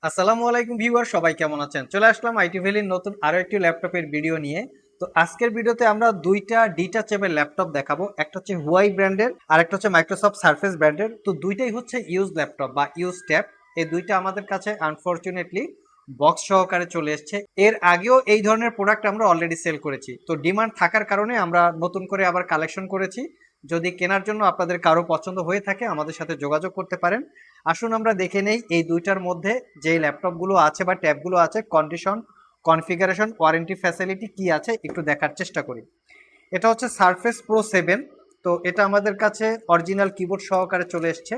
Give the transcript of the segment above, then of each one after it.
আসসালামু আলাইকুম ভিউয়ার, সবাই কেমন আছেন? চলে আসলাম আইটি ভ্যালির নতুন আরো একটি ল্যাপটপের ভিডিও নিয়ে। তো আজকের ভিডিওতে আমরা দুইটা ডিটাচেবল ল্যাপটপ দেখাবো। একটা হচ্ছে হুয়াই ব্র্যান্ডের আর একটা হচ্ছে মাইক্রোসফট সারফেস ব্র্যান্ডের। তো দুইটাই হচ্ছে ইউজ ল্যাপটপ বা ইউজ ট্যাব। এই দুইটা আমাদের কাছে আনফরচুনেটলি বক্স সহকারে চলে এসেছে। এর আগেও এই ধরনের প্রোডাক্ট আমরা অলরেডি সেল করেছি, তো ডিমান্ড থাকার কারণে আমরা নতুন করে আবার কালেকশন করেছি। যদি কেনার জন্য আপনাদের কারো পছন্দ হয়ে থাকে আমাদের সাথে যোগাযোগ করতে পারেন। আসুন আমরা দেখে নেই এই দুইটার মধ্যে যে ল্যাপটপগুলো আছে বা ট্যাবগুলো আছে, কন্ডিশন, কনফিগারেশন, ওয়ারেন্টি ফ্যাসিলিটি কি আছে একটু দেখার চেষ্টা করি। এটা হচ্ছে সারফেস প্রো 7। তো এটা আমাদের কাছে অরিজিনাল কিবোর্ড সহকারে চলে এসছে।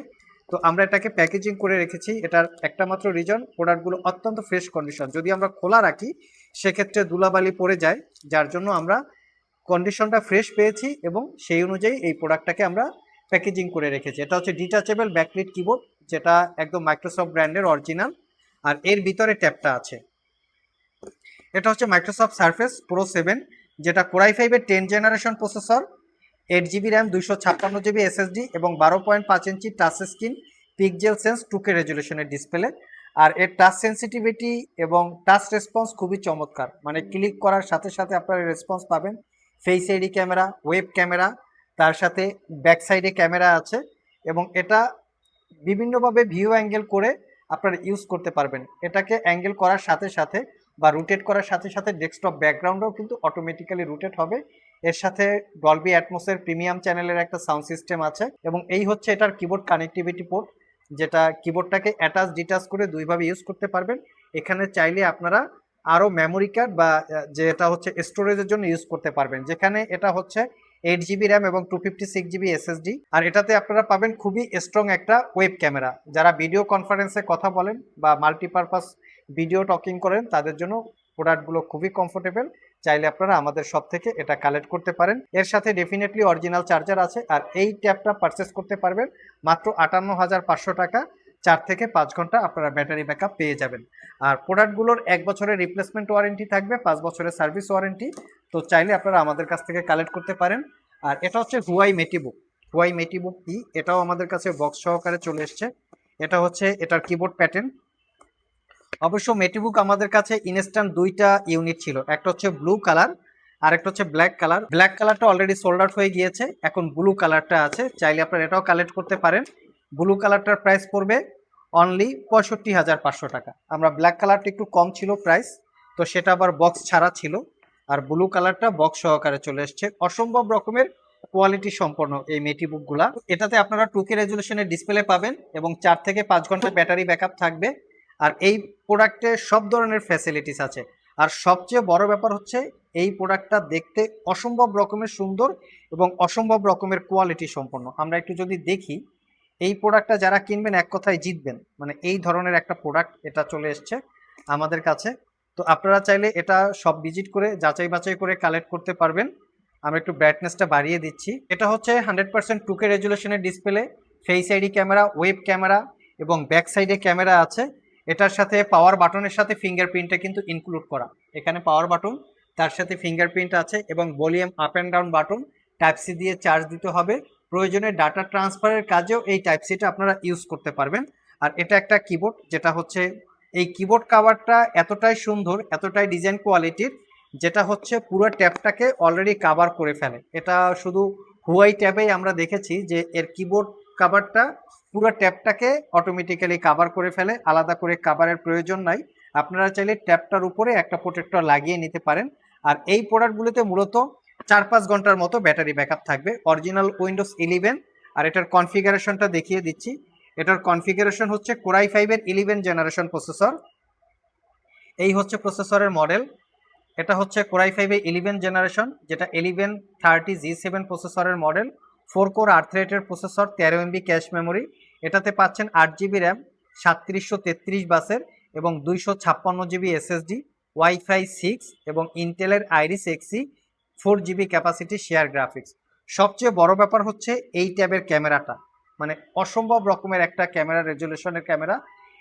তো আমরা এটাকে প্যাকেজিং করে রেখেছি। এটার একটা মাত্র রিজন, প্রোডাক্টগুলো অত্যন্ত ফ্রেশ কন্ডিশন। যদি আমরা খোলা রাখি সেক্ষেত্রে ধুলাবালি পড়ে যায়, যার জন্য আমরা কন্ডিশনটা ফ্রেশ পেয়েছি এবং সেই অনুযায়ী এই প্রোডাক্টটাকে আমরা প্যাকেজিং করে রেখেছি। এটা হচ্ছে ডিটাচেবল ব্যাকলিট কিবোর্ড, যেটা একদম মাইক্রোসফট ব্র্যান্ডের অরিজিনাল। আর এর ভিতরে ট্যাবটা আছে। এটা হচ্ছে মাইক্রোসফট সারফেস প্রো 7, যেটা কোরাই 5-এর 10 generation processor, 8 GB RAM, 256 GB SSD এবং 12.5 inch touch screen pixel sense 2K রেজুলেশনের ডিসপ্লে। আর এর টাচ সেন্সিটিভিটি এবং টাচ রেসপন্স খুবই চমৎকার, মানে ক্লিক করার সাথে সাথে আপনারা রেসপন্স পাবেন। Face ID camera, web camera, তার সাথে ব্যাক সাইডে ক্যামেরা আছে এবং এটা বিভিন্নভাবে ভিউ অ্যাঙ্গেল করে আপনারা ইউজ করতে পারবেন। এটাকে অ্যাঙ্গেল করার সাথে সাথে বা রোটেট করার সাথে সাথে ডেস্কটপ ব্যাকগ্রাউন্ডও কিন্তু অটোমেটিক্যালি রোটেট হবে। এর সাথে ডলবি অ্যাটমসের প্রিমিয়াম চ্যানেলের একটা সাউন্ড সিস্টেম আছে এবং এই হচ্ছে এটার কিবোর্ড কানেক্টিভিটি পোর্ট, যেটা কিবোর্ডটাকে অ্যাটাচ ডিটাচ করে দুইভাবে ইউজ করতে পারবেন। এখানে চাইলে আপনারা আরও মেমোরি কার্ড বা যেটা হচ্ছে স্টোরেজের জন্য ইউজ করতে পারবেন, যেখানে এটা হচ্ছে 8 জিবি র্যাম এবং 256 জিবি এসএসডি। আর এটাতে আপনারা পাবেন খুবই স্ট্রং একটা ওয়েব ক্যামেরা। যারা ভিডিও কনফারেন্সে কথা বলেন বা মাল্টিপারপাস ভিডিও টকিং করেন তাদের জন্য প্রোডাক্টগুলো খুবই কমফোর্টেবল। চাইলে আপনারা আমাদের শপ থেকে এটা কালেক্ট করতে পারেন। এর সাথে ডেফিনেটলি অরিজিনাল চার্জার আছে। আর এই ট্যাবটা পারচেস করতে পারবেন মাত্র 58,500 টাকা। 4 থেকে 5 ঘন্টা আপনারা ব্যাটারি ব্যাকআপ পেয়ে যাবেন। আর প্রোডাক্টগুলোর 1 বছরের রিপ্লেসমেন্ট ওয়ারেন্টি থাকবে, 5 বছরের সার্ভিস ওয়ারেন্টি। তো চাইলে আপনারা আমাদের কাছ থেকে কালেক্ট করতে পারেন। আর এটা হচ্ছে হুয়াই মেটিবুক। হুয়াই মেটিবুক ই, এটাও আমাদের কাছে বক্স সহকারে চলে এসছে। এটা হচ্ছে এটার কিবোর্ড প্যাটার্ন। অবশ্য মেটিবুক আমাদের কাছে ইনস্ট্যান্ট দুইটা ইউনিট ছিল, একটা হচ্ছে ব্লু কালার আর একটা হচ্ছে ব্ল্যাক কালার। ব্ল্যাক কালারটা অলরেডি সোল্ড আউট হয়ে গিয়েছে, এখন ব্লু কালারটা আছে। চাইলে আপনারা এটাও কালেক্ট করতে পারেন। ব্লু কালারটার প্রাইস পড়বে অনলি 65,500 টাকা। আমরা ব্ল্যাক কালারটা একটু কম ছিল প্রাইস, তো সেটা আবার বক্স ছাড়া ছিল। আর ব্লু কালারটা বক্স সহকারে চলে এসছে। অসম্ভব রকমের কোয়ালিটি সম্পন্ন এই মেটিবুকগুলা। এটাতে আপনারা 2K রেজুলেশনের ডিসপ্লে পাবেন এবং 4 থেকে 5 ঘন্টা ব্যাটারি ব্যাকআপ থাকবে। আর এই প্রোডাক্টে সব ধরনের ফ্যাসিলিটিস আছে। আর সবচেয়ে বড় ব্যাপার হচ্ছে এই প্রোডাক্টটা দেখতে অসম্ভব রকমের সুন্দর এবং অসম্ভব রকমের কোয়ালিটি সম্পন্ন। আমরা একটু যদি দেখি, এই প্রোডাক্টটা যারা কিনবেন এক কথায় জিতবেন, মানে এই ধরনের একটা প্রোডাক্ট এটা চলে এসছে আমাদের কাছে। তো আপনারা চাইলে এটা সব ভিজিট করে যাচাই বাছাই করে কালেক্ট করতে পারবেন। আমরা একটু ব্রাইটনেসটা বাড়িয়ে দিচ্ছি। এটা হচ্ছে 100% 2K রেজুলেশনের display, face ID camera, web camera এবং ব্যাক সাইডে ক্যামেরা আছে। এটার সাথে পাওয়ার বাটনের সাথে ফিঙ্গারপ্রিন্টটা কিন্তু ইনক্লুড করা। এখানে পাওয়ার বাটন, তার সাথে ফিঙ্গারপ্রিন্ট আছে এবং volume up and down button. Type C দিয়ে চার্জ দিতে হবে, প্রয়োজনে ডাটা ট্রান্সফারের কাজেও এই টাইপ সিটা আপনারা ইউজ করতে পারবেন। আর এটা একটা কিবোর্ড, যেটা হচ্ছে এই কিবোর্ড কাভারটা এতটাই সুন্দর, এতটাই ডিজাইন কোয়ালিটির, যেটা হচ্ছে পুরো ট্যাবটাকে অলরেডি কাভার করে ফেলে। এটা শুধু হুয়াই ট্যাবেই আমরা দেখেছি যে এর কিবোর্ড কাভারটা পুরো ট্যাবটাকে অটোমেটিক্যালি কাভার করে ফেলে, আলাদা করে কাভারের প্রয়োজন নাই। আপনারা চাইলে ট্যাবটার উপরে একটা প্রোটেক্টর লাগিয়ে নিতে পারেন। আর এই প্রোডাক্টগুলোতে মূলত 4-5 ঘন্টার মতো ব্যাটারি ব্যাকআপ থাকবে। Original Windows 11। আর এটার কনফিগারেশনটা দেখিয়ে দিচ্ছি। এটার কনফিগারেশন হচ্ছে কোরাই 5-এর 11 জেনারেশন প্রসেসর। এই হচ্ছে প্রসেসরের মডেল। এটা হচ্ছে কোরাই 5-এর 11 জেনারেশন, যেটা 1130G7 প্রসেসরের মডেল। 4 কোর 8 থ্রেডের প্রসেসর, 13 MB ক্যাশ মেমোরি। এটাতে পাচ্ছেন 8 জিবি র্যাম, 3733 বাসের এবং 256 জিবি এসএসডি, ওয়াইফাই 6 এবং ইন্টেলের Iris Xe 4 GB capacity share graphics. সবচেয়ে বড় ব্যাপার হচ্ছে এই ট্যাবের ক্যামেরাটা, মানে অসম্ভব রকমের একটা ক্যামেরা, রেজুলেশনের ক্যামেরা।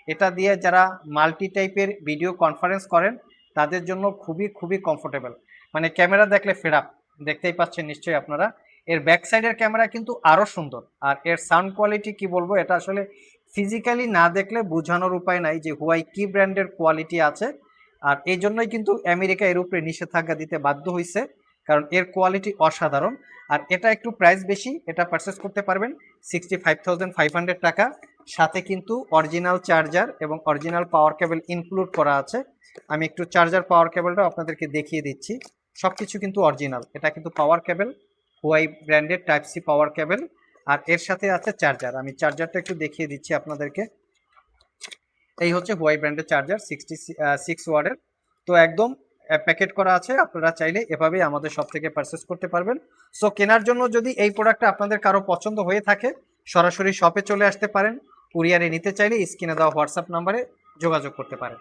এটা দিয়ে যারা মাল্টি টাইপের ভিডিও কনফারেন্স করেন তাদের জন্য খুবই খুবই কমফোর্টেবল। মানে ক্যামেরা দেখলে ফেড আপ, দেখতেই পাচ্ছেন নিশ্চয়ই আপনারা। এর ব্যাক সাইডের ক্যামেরা কিন্তু আরও সুন্দর। আর এর সাউন্ড কোয়ালিটি কি বলবো, এটা আসলে ফিজিক্যালি না দেখলে বোঝানোর উপায় নাই যে হুয়াই কি ব্র্যান্ডের কোয়ালিটি আছে। আর এই জন্যই কিন্তু আমেরিকা এর উপরে নিষেধাজ্ঞা দিতে বাধ্য হয়েছে, কারণ এর কোয়ালিটি অসাধারণ। আর এটা একটু প্রাইস বেশি, এটা পারচেস করতে পারবেন 65,500 টাকা। সাথে কিন্তু অরিজিনাল চার্জার এবং অরিজিনাল পাওয়ার কেবল ইনক্লুড করা আছে। আমি একটু চার্জার পাওয়ার কেবলটা আপনাদেরকে দেখিয়ে দিচ্ছি। সবকিছু কিন্তু অরিজিনাল। এটা কিন্তু পাওয়ার কেবল, হুয়াই ব্র্যান্ডের টাইপ সি পাওয়ার কেবল। আর এর সাথে আছে চার্জার। আমি চার্জারটা একটু দেখিয়ে দিচ্ছি আপনাদেরকে। এই হচ্ছে হুয়াই ব্র্যান্ডের চার্জার 66 ওয়াটের। তো একদম প্যাকেট করা আছে, আপনারা চাইলে এভাবেই আমাদের শপ থেকে পারচেস করতে পারবেন। সো কেনার জন্য যদি এই প্রোডাক্টটা আপনাদের কারো পছন্দ হয়ে থাকে, সরাসরি শপে চলে আসতে পারেন। কুরিয়ারে নিতে চাইলে স্ক্রিনে দেওয়া হোয়াটসঅ্যাপ নাম্বারে যোগাযোগ করতে পারেন।